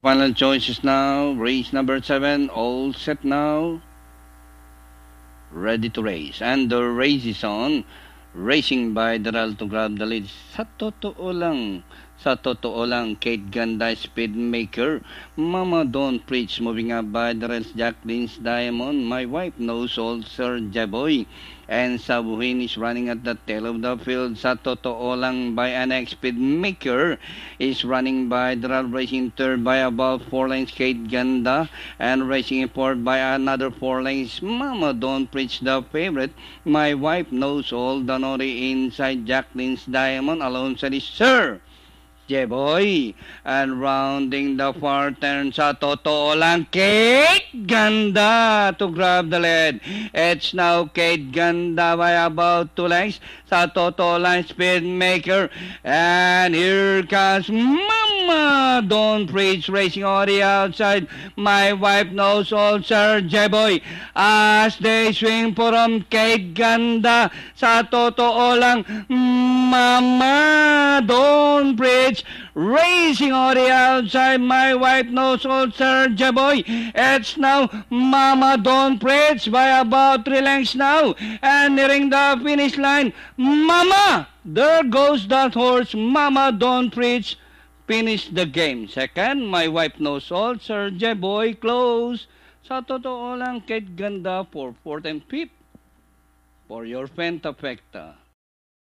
Final choices now. Race number 7. All set now. Ready to race. And the race is on. Racing by Daral to grab the lead. Sa totoo lang, Kate Ganda, Speedmaker. Mama Don't Preach, moving up by Darrell's Jacqueline's Diamond. My Wife Knows All, Sir Jaboy. And Sabuhin is running at the tail of the field. Sa totoo lang by Annex Speedmaker is running by Darrell, racing third by about 4 lengths, Kate Ganda. And racing in fourth by another 4 lengths, Mama Don't Preach, the favorite. My Wife Knows All, Danori inside Jacqueline's Diamond. Alongside is Sir Jeboy. And rounding the far turn, sa totoo lang, Kate Ganda to grab the lead. It's now Kate Ganda by about 2 lengths. Sa totoo lang, Speedmaker. And here comes Mama Don't Preach, racing on the outside. My Wife Knows All, Sir Jeboy. As they swing from Kate Ganda. Sa totoo lang, Mama Don't Preach, racing on the outside. My Wife Knows All, Sir Jaboy. It's now Mama Don't Preach by about 3 lengths now. And nearing the finish line, Mama! There goes that horse. Mama Don't Preach. Finish the game. Second, My Wife Knows All, Sir Jaboy. Close. Sa totoo lang, Kate Ganda for 4th and 5th for your Pentafecta.